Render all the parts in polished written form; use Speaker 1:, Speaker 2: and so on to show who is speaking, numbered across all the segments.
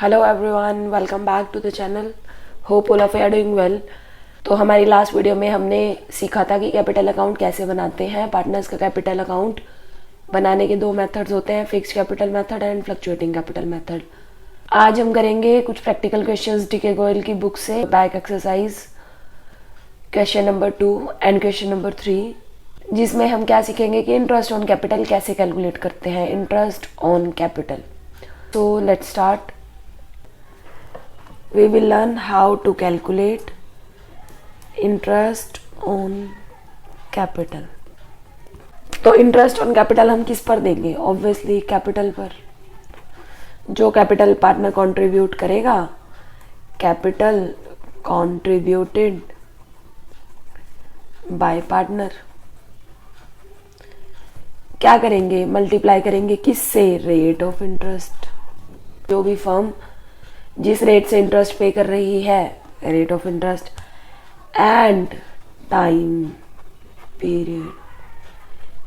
Speaker 1: Hello everyone, welcome back to the channel. Hope all of you are doing well. तो हमारी last video में हमने सीखा था कि कैपिटल अकाउंट कैसे बनाते हैं। पार्टनर्स का कैपिटल अकाउंट बनाने के दो मेथड्स होते हैं, fixed capital method and fluctuating capital method. आज हम करेंगे कुछ प्रैक्टिकल क्वेश्चंस डीके गोयल की बुक से, back exercise question number 2 and question number 3, जिसमें हम क्या सीखेंगे कि इंटरेस्ट ऑन कैपिटल कैसे कैलकुलेट करते हैं। Interest on capital. So let's start. We will learn how to calculate interest on capital. तो इंटरेस्ट ऑन कैपिटल हम किस पर देंगे? ऑब्वियसली कैपिटल पर। जो कैपिटल पार्टनर कंट्रीब्यूट करेगा, कैपिटल कंट्रीब्यूटेड बाय पार्टनर, क्या करेंगे? मल्टीप्लाई करेंगे किससे? Rate of interest. जो भी फर्म जिस रेट से इंटरेस्ट पे कर रही है, rate of interest, and time period,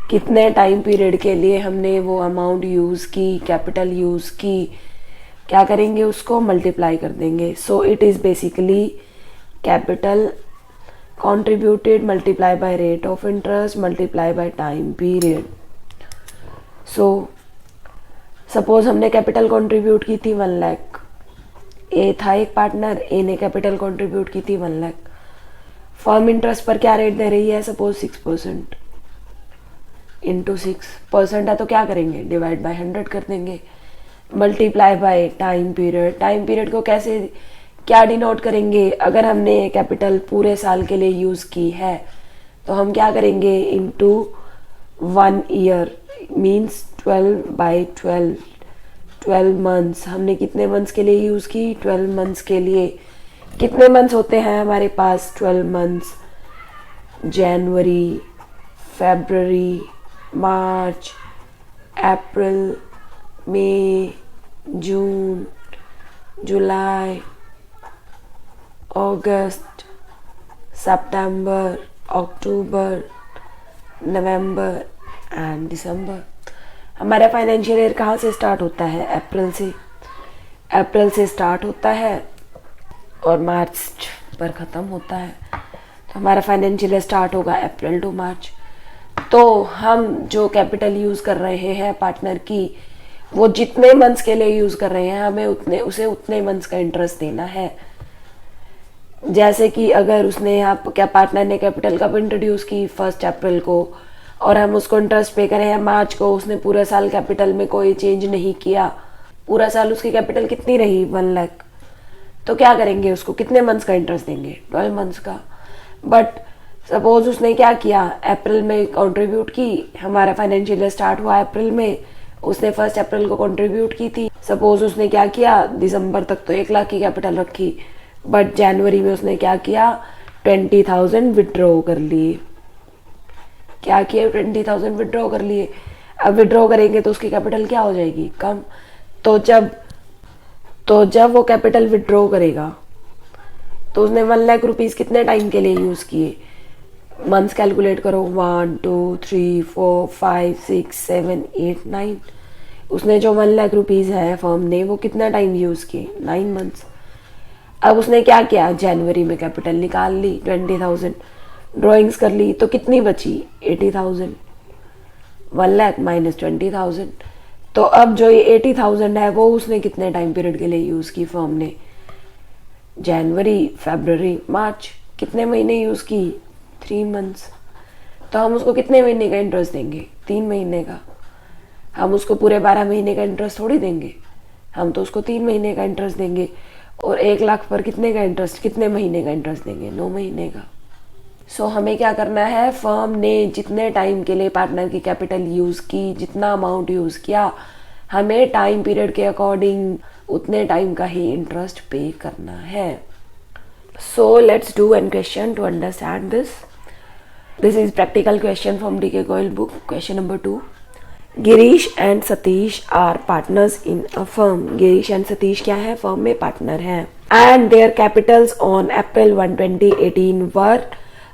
Speaker 1: कितने टाइम पीरियड के लिए हमने वो अमाउंट यूज की, कैपिटल यूज की, क्या करेंगे? उसको मल्टीप्लाई कर देंगे। So it is basically capital contributed multiply by rate of interest multiply by time period. So suppose हमने कैपिटल कंट्रीब्यूट की थी 1 लाख। ए था एक पार्टनर, ए ने कैपिटल कंट्रीब्यूट की थी 1 लाख। फर्म इंटरेस्ट पर क्या रेट दे रही है? सपोज 6%। इंटू 6% है तो क्या करेंगे? डिवाइड बाय 100 कर देंगे। Multiply by time period. Time period को कैसे क्या डिनोट करेंगे? अगर हमने कैपिटल पूरे साल के लिए यूज की है तो हम क्या करेंगे? Into 1 year means 12 months. हमने कितने मंथ्स के लिए यूज की? 12 मंथ्स के लिए। कितने मंथ्स होते हैं हमारे पास? 12 months. January, February, March, April, May, June, July, August, September, October, November and दिसंबर। हमारा फाइनेंशियल ईयर कहाँ से स्टार्ट होता है? अप्रैल से। अप्रैल से स्टार्ट होता है और मार्च पर ख़त्म होता है। तो हमारा फाइनेंशियल ईयर स्टार्ट होगा अप्रैल टू मार्च। तो हम जो कैपिटल यूज़ कर रहे हैं पार्टनर की, वो जितने मंथ्स के लिए यूज़ कर रहे हैं, हमें उतने मंथ्स का इंटरेस्ट देना है। जैसे कि अगर उसने क्या पार्टनर ने कैपिटल कब इंट्रोड्यूस की? 1 अप्रैल को, और हम उसको इंटरेस्ट पे करें हैं मार्च को। उसने पूरा साल कैपिटल में कोई चेंज नहीं किया। पूरा साल उसकी कैपिटल कितनी रही? 1 लाख। तो क्या करेंगे? उसको कितने मंथ्स का इंटरेस्ट देंगे? 12 मंथ्स का। बट सपोज उसने क्या किया? अप्रैल में कंट्रीब्यूट की। हमारा फाइनेंशियल ईयर स्टार्ट हुआ अप्रैल में, उसने 1 अप्रैल को कंट्रीब्यूट की थी। सपोज उसने क्या किया? दिसंबर तक तो 1 लाख की कैपिटल रखी, बट जनवरी में उसने क्या किया? 20,000 विड्रॉ कर लिए। क्या किया? 20,000 विड्रॉ कर लिए। अब विड्रॉ करेंगे तो उसकी कैपिटल क्या हो जाएगी? कम। तो जब वो कैपिटल विड्रॉ करेगा तो उसने 1 लाख रुपीज कितने टाइम के लिए यूज किए? मंथ्स कैलकुलेट करो। 1 2 3 4 5 6 7 8 9। उसने जो 1 लाख रुपीज है फर्म ने, वो कितना टाइम यूज किए? 9 मंथ्स। अब उसने क्या किया? जनवरी में कैपिटल निकाल ली 20,000, ड्राइंग्स कर ली, तो कितनी बची? 80,000। 1 लाख माइनस 20,000। तो अब जो ये 80,000 है वो उसने कितने टाइम पीरियड के लिए यूज की फर्म ने? जनवरी, फरवरी, मार्च। कितने महीने यूज की? 3 मंथ्स। तो हम उसको कितने महीने का इंटरेस्ट देंगे? 3 महीने का। हम उसको पूरे 12 महीने का इंटरेस्ट थोड़ी देंगे, हम तो उसको 3 महीने का इंटरेस्ट देंगे। और 1 लाख पर कितने का इंटरेस्ट, कितने महीने का इंटरेस्ट देंगे? 9 महीने का। सो हमें क्या करना है? फर्म ने जितने टाइम के लिए पार्टनर की कैपिटल यूज की, जितना अमाउंट यूज किया, हमें टाइम पीरियड के अकॉर्डिंग उतने टाइम का ही इंटरेस्ट पे करना है। So let's do an question to understand this. This is practical question from DK Goyal book, question number 2। Girish and Satish are partners in a firm. Girish and Satish क्या है? फर्म में partner हैं। And their capitals on April 1 2018 were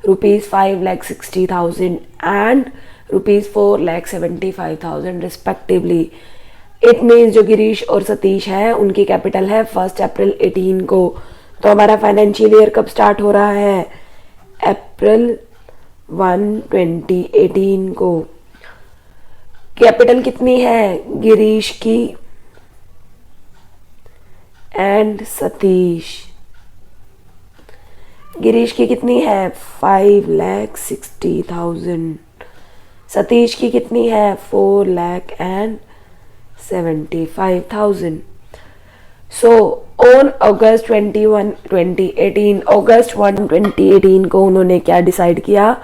Speaker 1: ₹5,60,000 and ₹4,75,000 respectively. It means जो गिरीश और सतीश है उनकी capital है 1 अप्रैल 18 को। तो हमारा फाइनेंशियल ईयर कब स्टार्ट हो रहा है? अप्रैल 1 2018 को। कैपिटल कितनी है गिरीश की एंड सतीश? गिरीश की कितनी है? 5,60,000। सतीश की कितनी है? 4,75,000। सो ऑन अगस्त 21 2018 अगस्त 1 2018 को उन्होंने क्या डिसाइड किया?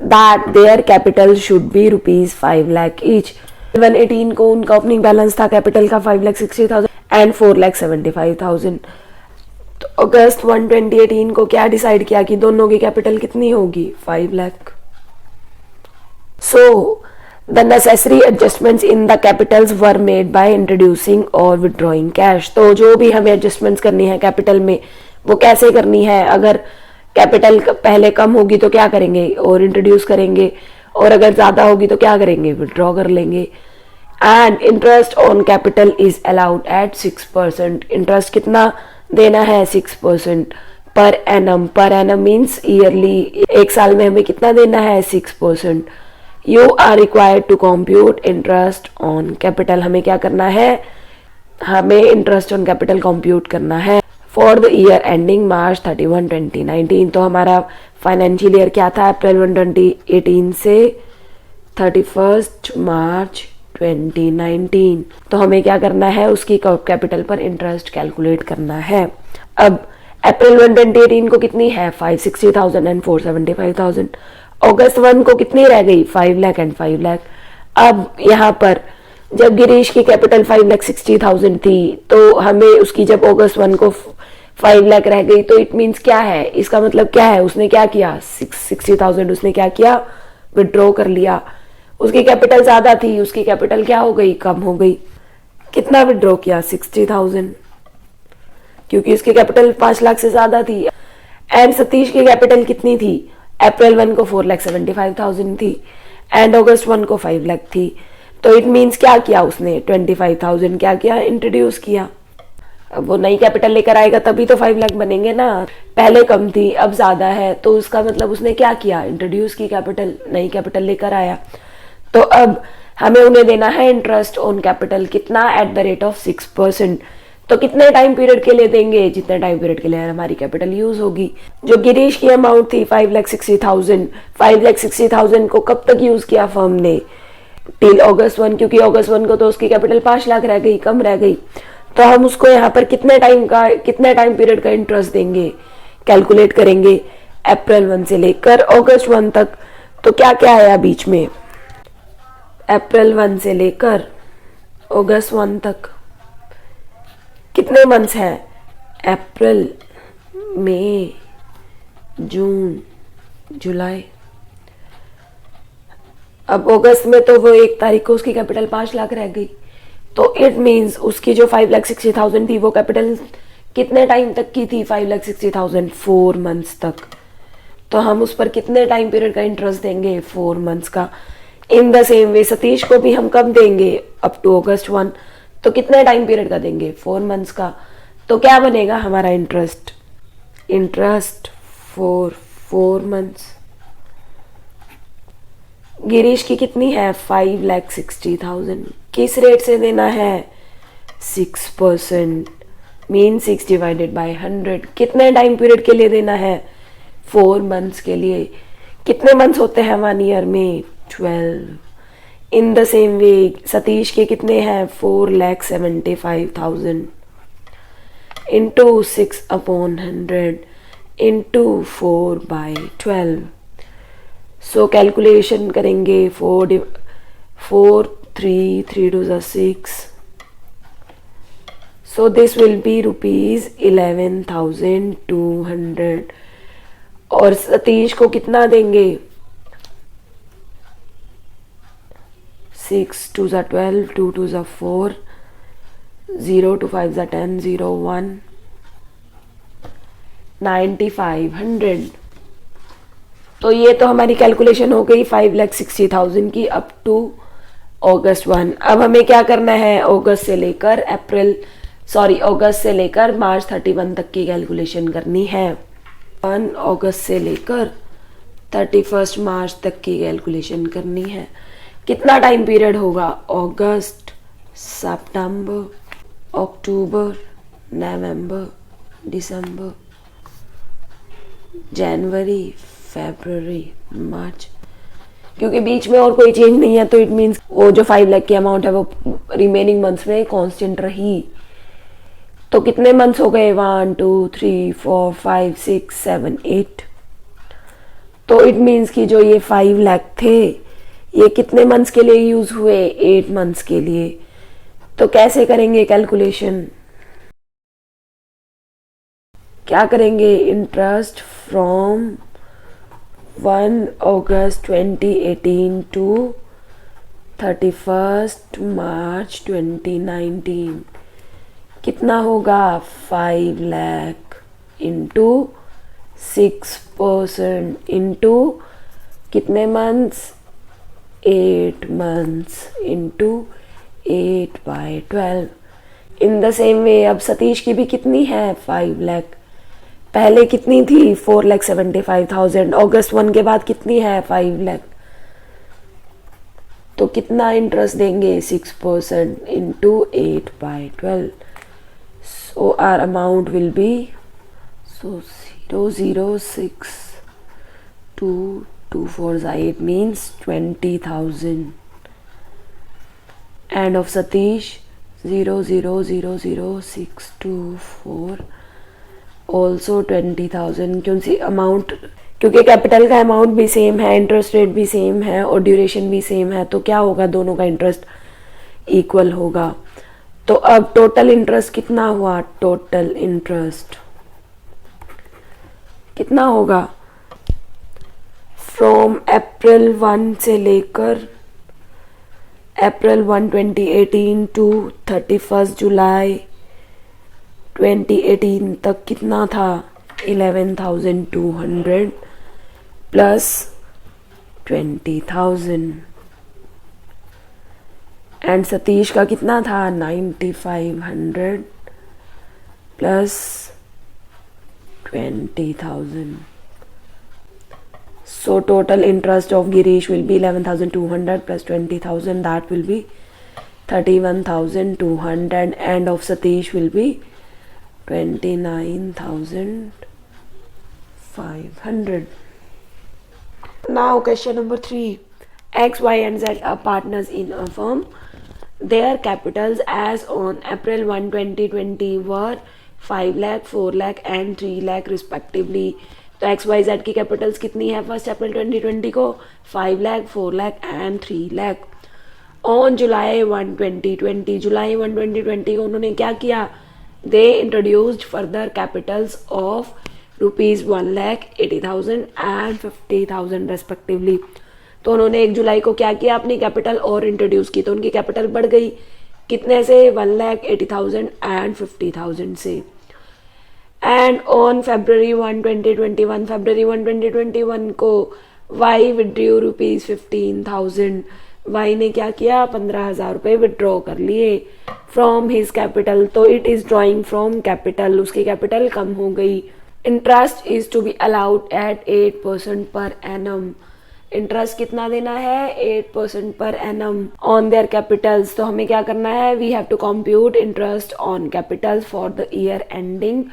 Speaker 1: That their capital should be ₹5 lakh each. 118 को उनका ओपनिंग बैलेंस था कैपिटल का 5,60,000 एंड 4,75,000। तो अगस्त 1 2018 को क्या डिसाइड किया कि दोनों की कैपिटल कितनी होगी? 5 lakh. So the necessary adjustments in the Capitals were made by introducing और विड्रॉइंग कैश। तो जो भी हमें एडजस्टमेंट्स करनी है कैपिटल में वो कैसे करनी है? अगर कैपिटल पहले कम होगी तो क्या करेंगे? और इंट्रोड्यूस करेंगे, और अगर ज्यादा होगी तो क्या करेंगे? विड्रॉ कर लेंगे। And interest on capital is allowed at 6%। Interest कितना देना है? 6% per annum. Per annum means yearly, एक साल में हमें कितना देना है? 6%। You are required to compute interest on capital. हमें क्या करना है? हमें इंटरेस्ट ऑन कैपिटल कॉम्प्यूट करना है for the year ending March 31 2019। तो हमारा फाइनेंशियल ईयर क्या था? अप्रैल 1 2018 से 31 मार्च 2019। तो हमें क्या करना है? उसकी कैपिटल पर इंटरेस्ट कैलकुलेट करना है। अब अप्रैल 1 2018 को कितनी है? 560,000 एंड 475,000। अगस्त 1 को कितनी रह गई? 5 लाख एंड 5 लाख। अब यहाँ पर जब गिरीश की कैपिटल 5,60,000 थी तो हमें उसकी जब अगस्त 1 को 5 लाख रह गई तो इट मीन्स क्या है? इसका मतलब क्या है? उसने क्या किया? 60,000 उसने क्या किया? विड्रॉ कर लिया। उसकी कैपिटल ज्यादा थी, उसकी कैपिटल क्या हो गई? कम हो गई। कितना विड्रॉ किया? 60,000, क्योंकि उसकी कैपिटल 5 लाख से ज्यादा थी। एंड सतीश की कैपिटल कितनी थी? अप्रैल 1 को 4,75,000 थी एंड अगस्त 1 को 5 लाख थी। तो इट मीन्स क्या किया उसने? 25,000 क्या किया? इंट्रोड्यूस किया। अब वो नई कैपिटल लेकर आएगा तभी तो 5 लाख बनेंगे ना। पहले कम थी अब ज्यादा है, तो उसका मतलब उसने क्या किया? इंट्रोड्यूस की कैपिटल, नई कैपिटल लेकर आया। तो अब हमें उन्हें देना है इंटरेस्ट ऑन कैपिटल। कितना? At the rate of 6%। तो कितने टाइम पीरियड के लिए देंगे? जितने टाइम पीरियड के लिए हमारी कैपिटल यूज होगी। जो गिरीश की अमाउंट थी 5,60,000, 5,60,000 को कब तक यूज किया फर्म ने? टिल अगस्त 1, क्योंकि अगस्त 1 को तो उसकी कैपिटल 5 लाख रह गई, कम रह गई। तो हम उसको यहाँ पर कितने टाइम पीरियड का इंटरेस्ट देंगे? कैलकुलेट करेंगे अप्रैल 1 से लेकर अगस्त 1 तक। तो क्या क्या आया बीच में? अप्रैल 1 से लेकर अगस्त 1 तक कितने मंथ्स हैं? अप्रैल, मई, जून, जुलाई। अब अगस्त में तो वो 1 तारीख को उसकी कैपिटल 5 लाख रह गई। तो इट मीन्स उसकी जो 5,60,000 थी वो कैपिटल कितने टाइम तक की थी? 5,60,000 4 मंथ्स तक। तो हम उस पर कितने टाइम पीरियड का इंटरेस्ट देंगे? 4 मंथ्स का। In the same way Satish को भी हम कब देंगे? अप टू अगस्त 1। तो कितने टाइम पीरियड का देंगे? 4 मंथ्स का। तो क्या बनेगा हमारा इंटरेस्ट फॉर 4 मंथ्स। गिरीश की कितनी है? 5,60,000। किस रेट से देना है? 6%। Mean 6 divided by 100। कितने टाइम पीरियड के लिए देना है? 4 मंथ्स के लिए। कितने मंथ्स होते हैं 1 ईयर में? 12। In the same way Satish के कितने हैं? 4,75,000 इंटू 6/100 इंटू 4/12। सो कैलकुलेशन करेंगे 4 3 3 2 6। So this will be ₹11,200। और सतीश को कितना देंगे? 6 2 12 2 2 4 0 2 5 10 0 1 9,500। तो ये तो हमारी कैलकुलेशन हो गई 5,60,000 की अप टू अगस्त 1। अब हमें क्या करना है, अगस्त से लेकर मार्च 31 तक की कैलकुलेशन करनी है। 1 अगस्त से लेकर 31 मार्च तक की कैलकुलेशन करनी है। कितना टाइम पीरियड होगा, अगस्त, सितंबर, अक्टूबर, नवंबर, दिसंबर, जनवरी, फरवरी, मार्च। क्योंकि बीच में और कोई चेंज नहीं है तो इट मीन्स वो जो 5 लाख की अमाउंट है वो रिमेनिंग मंथ्स में कांस्टेंट रही। तो कितने मंथ्स हो गए, 1 2 3 4 5 6 7 8। तो इट मीन्स कि जो ये 5 लाख थे ये कितने मंथ्स के लिए यूज हुए, 8 मंथ्स के लिए। तो कैसे करेंगे कैलकुलेशन, क्या करेंगे, इंटरेस्ट फ्रॉम 1 अगस्त 2018 टू 31 मार्च 2019 कितना होगा, 5 लाख इंटू 6% इंटू कितने months, 8 months into 8/12। In the same way अब सतीश की भी कितनी है, 5 लाख। पहले कितनी थी, 4,75,000। अगस्त 1 के बाद कितनी है, 5 लाख। तो कितना इंटरेस्ट देंगे, 6% into 8/12। So our amount will be 006 2 4 8 means 20,000. And of Satish 0000624 also 20,000। क्योंकि अमाउंट, क्योंकि कैपिटल का अमाउंट भी सेम है, इंटरेस्ट रेट भी सेम है और ड्यूरेशन भी सेम है, तो क्या होगा, दोनों का इंटरेस्ट इक्वल होगा। तो अब टोटल इंटरेस्ट कितना हुआ, टोटल इंटरेस्ट कितना होगा, फ्रॉम अप्रैल 1 से लेकर अप्रैल 1 2018 टू 31 जुलाई 2018 तक कितना था, 11,200 प्लस 20,000। एंड सतीश का कितना था, 9,500 plus 20,000। So total interest of Girish will be 11,200 plus 20,000, that will be 31,200, and of Satish will be 29,500. Now question number 3. X, Y and Z are partners in a firm. Their capitals as on April 1, 2020 were 5 lakh, 4 lakh and 3 lakh respectively. तो x Y Z की Capitals कितनी है 1 अप्रैल 2020 को, 5 lakh, 4 lakh and 3 lakh. On July 1 2020 को उन्होंने क्या किया, they introduced further Capitals of ₹1,80,000 and 50,000 respectively. तो उन्होंने 1 जुलाई को क्या किया, अपनी कैपिटल और इंट्रोड्यूस की, तो उनकी कैपिटल बढ़ गई कितने से, 1,80,000 एंड 50,000 से। एंड ऑन फरवरी 1 2021 को वाई विड्रॉ ₹15,000। वाई ने क्या किया, 15,000 रुपये विड्रॉ कर लिए फ्रॉम हिज कैपिटल। तो it is drawing from capital, उसकी कैपिटल कम हो गई। Interest is to be allowed at 8% per annum. Interest कितना देना है, 8% per annum on their Capitals. तो हमें क्या करना है, we have to compute interest on capitals for the year ending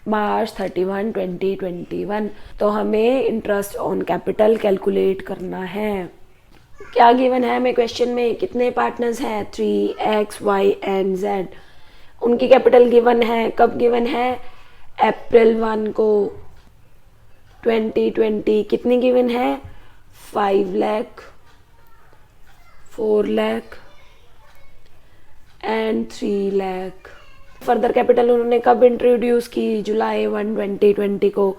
Speaker 1: March 31, 2021। तो हमें इंटरेस्ट ऑन कैपिटल कैलकुलेट करना है। क्या गिवन है हमें क्वेश्चन में, कितने पार्टनर्स हैं, 3 X, Y एंड Z। उनकी कैपिटल गिवन है, कब गिवन है, अप्रैल 1 को 2020। कितनी गिवन है, 5 lakh, 4 lakh and 3 lakh. Further capital उन्होंने कब इंट्रोड्यूस की, जुलाई 1 2020 को।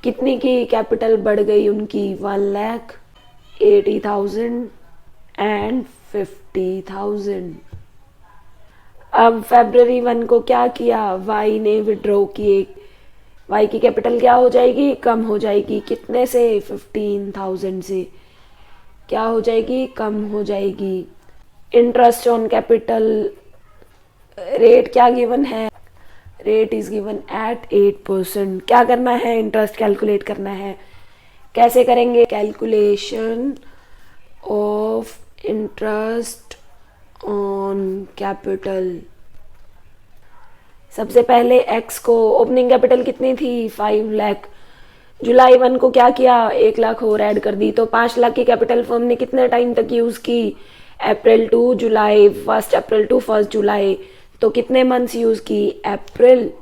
Speaker 1: कितनी की कैपिटल बढ़ गई उनकी, 1,80,000 एंड 50,000। अब फरवरी 1 को क्या किया, वाई ने विड्रॉ किए। वाई की कैपिटल क्या हो जाएगी, कम हो जाएगी, कितने से, 15,000 से क्या हो जाएगी, कम हो जाएगी। इंटरेस्ट ऑन कैपिटल रेट क्या गिवन है, रेट इज गिवन एट 8%। क्या करना है, इंटरेस्ट कैलकुलेट करना है। कैसे करेंगे, calculation of interest on capital. सबसे पहले एक्स को, ओपनिंग कैपिटल कितनी थी 5 लाख, जुलाई 1 को क्या किया 1 लाख और ऐड कर दी, तो 5 लाख की कैपिटल फर्म ने कितने टाइम तक यूज की, अप्रैल टू जुलाई, 1 अप्रैल टू 1 जुलाई। तो कितने मंथ्स यूज की, अप्रैल,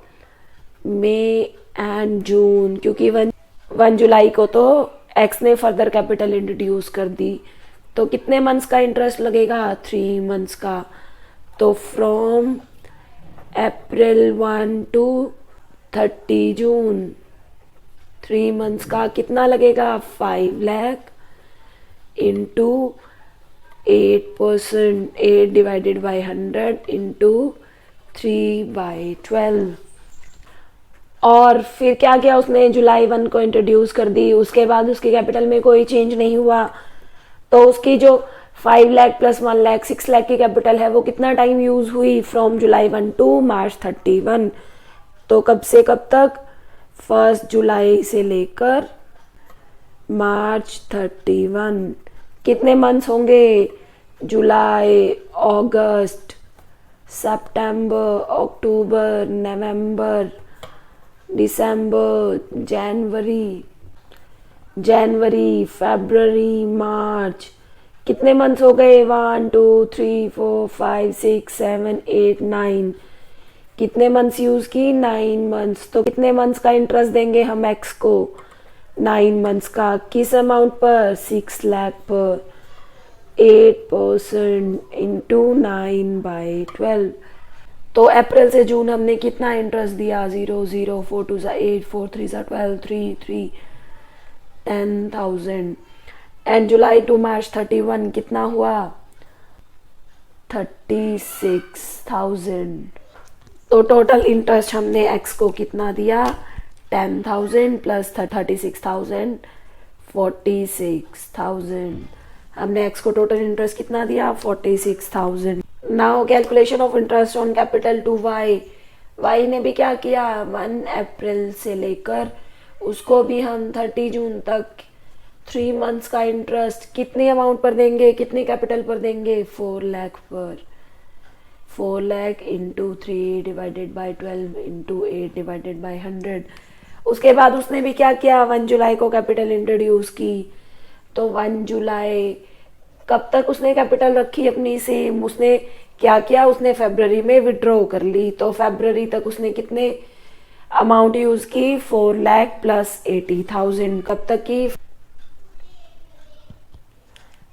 Speaker 1: मई एंड जून, क्योंकि 1 जुलाई को तो एक्स ने फर्दर कैपिटल इंट्रोड्यूस कर दी। तो कितने मंथ्स का इंटरेस्ट लगेगा, 3 मंथ्स का। तो from April 1 to 30 June, 3 months का कितना लगेगा, 5 lakh into 8%, 8 divided by 100 into 3/12। और फिर क्या किया उसने, जुलाई 1 को इंट्रोड्यूस कर दी, उसके बाद उसकी कैपिटल में कोई चेंज नहीं हुआ। तो उसकी जो 5 लाख प्लस 1 लाख 6 लाख की कैपिटल है वो कितना टाइम यूज हुई, फ्रॉम जुलाई 1 टू मार्च 31। तो कब से कब तक, 1 जुलाई से लेकर मार्च 31। कितने मंथ्स होंगे, जुलाई, अगस्त, सितंबर, अक्टूबर, नवंबर, दिसंबर, जनवरी, फरवरी, मार्च। कितने मंथ्स हो गए, 1 2 3 4 5 6 7 8 9। कितने मंथ्स यूज की, 9 मंथ्स। तो कितने मंथ्स का इंटरेस्ट देंगे हम एक्स को, 9 मंथ्स का। किस अमाउंट पर, 6 लाख पर। 8% इंटू 9/12। तो अप्रैल से जून हमने कितना इंटरेस्ट दिया, 0 0 4 2 8 4 3 12 3 3 10,000। एंड जुलाई टू मार्च 31 कितना हुआ, 36,000। तो टोटल इंटरेस्ट हमने एक्स को कितना दिया, 10,000 प्लस 36,000, 46,000। हमने एक्स को टोटल इंटरेस्ट कितना दिया, 46,000। Now calculation of interest on capital to Y. Y ने भी क्या किया, 1 अप्रैल से लेकर उसको भी हम 30 जून तक 3 मंथ्स का इंटरेस्ट कितनी अमाउंट पर देंगे, कितनी कैपिटल पर देंगे, 4 लाख पर। 4 lakh into 3 divided by 12 into 8 divided by 100। उसके बाद उसने भी क्या किया, 1 जुलाई को कैपिटल इंट्रोड्यूस की। तो 1 जुलाई, कब तक उसने कैपिटल रखी अपनी सेम, उसने क्या किया, उसने फरवरी में विड्रॉ कर ली। तो फरवरी तक उसने कितने अमाउंट यूज की, 4 लाख प्लस 80,000। कब तक की,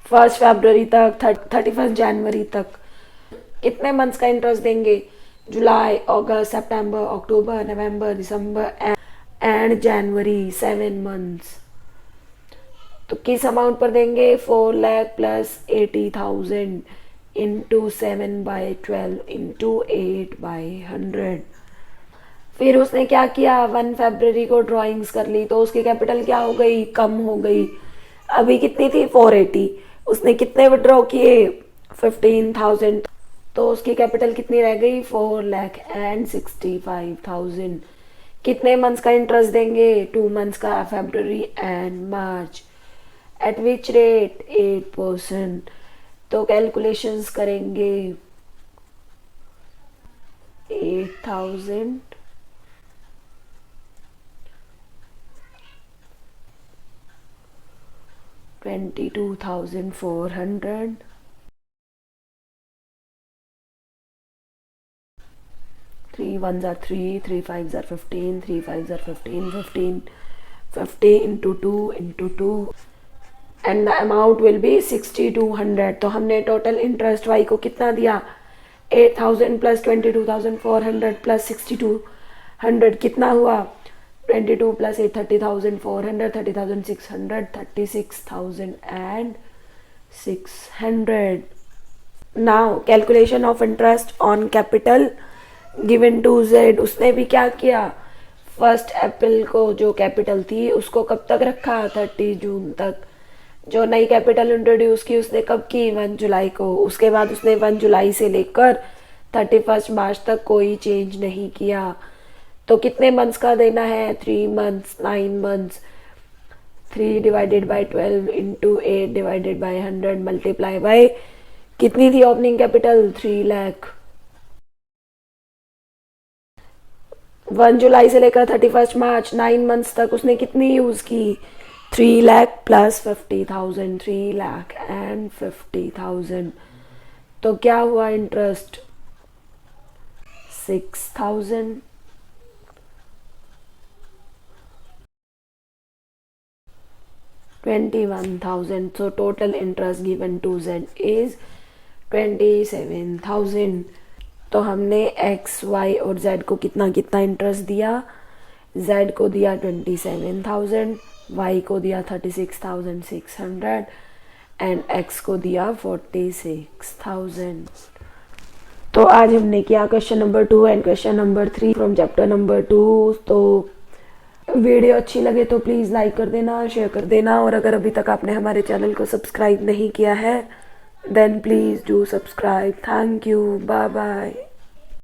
Speaker 1: 1 फरवरी तक, 31 जनवरी तक। कितने मंथ्स का इंटरेस्ट देंगे, जुलाई, अगस्त, सितंबर, अक्टूबर, नवंबर, दिसंबर एंड जनवरी, 7 मंथ्स। तो किस अमाउंट पर देंगे, 4 लाख प्लस 80,000 इंटू 7/12 इंटू 8/100। फिर उसने क्या किया, 1 फरवरी को ड्राइंग्स कर ली, तो उसकी कैपिटल क्या हो गई, कम हो गई। अभी कितनी थी, 480। उसने कितने विड्रॉ किए, 15,000। तो उसकी कैपिटल कितनी रह गई, 4,65,000। कितने मंथ्स का इंटरेस्ट देंगे, 2 मंथ्स का, फरवरी and March. At which rate, 8%। तो कैलकुलेशंस करेंगे, 8,000 22,400 3 1s are 3, 3 5s are 15, 3 5s are 15, 50 into 2 into 2 and the amount will be 6,200। तो हमने टोटल इंटरेस्ट वाई को कितना दिया, 8,000 प्लस 22,400 प्लस 6,200 कितना हुआ, 22 plus 8 30,400, 30,600, 36,600। Now calculation of interest on capital given to Z. उसने भी क्या किया, 1 अप्रैल को जो कैपिटल थी उसको कब तक रखा, 30 जून तक। जो नई कैपिटल इंट्रोड्यूस की उसने कब की, 1 जुलाई को। उसके बाद उसने 1 जुलाई से लेकर 31 मार्च तक कोई चेंज नहीं किया। तो कितने मंथ्स का देना है, 3 months, 9 months. 3 divided by 12 into 8 divided by 100 multiply by कितनी थी ओपनिंग कैपिटल, 3 लाख। 1 जुलाई से लेकर 31 मार्च, 9 मंथ्स तक उसने कितनी यूज की, 3 लाख प्लस 50,000, 3 लाख एंड 50,000। तो क्या हुआ interest, 6,000। 21,000। So total interest given to Z is 27,000। तो हमने x, y और z को कितना कितना इंटरेस्ट दिया, z को दिया 27,000, y को दिया 36,600 एंड x को दिया 46,000। तो आज हमने किया question number 2 and question number 3 from chapter number 2। तो वीडियो अच्छी लगे तो प्लीज़ लाइक कर देना, शेयर कर देना, और अगर अभी तक आपने हमारे चैनल को सब्सक्राइब नहीं किया है then please do subscribe. Thank you, bye bye.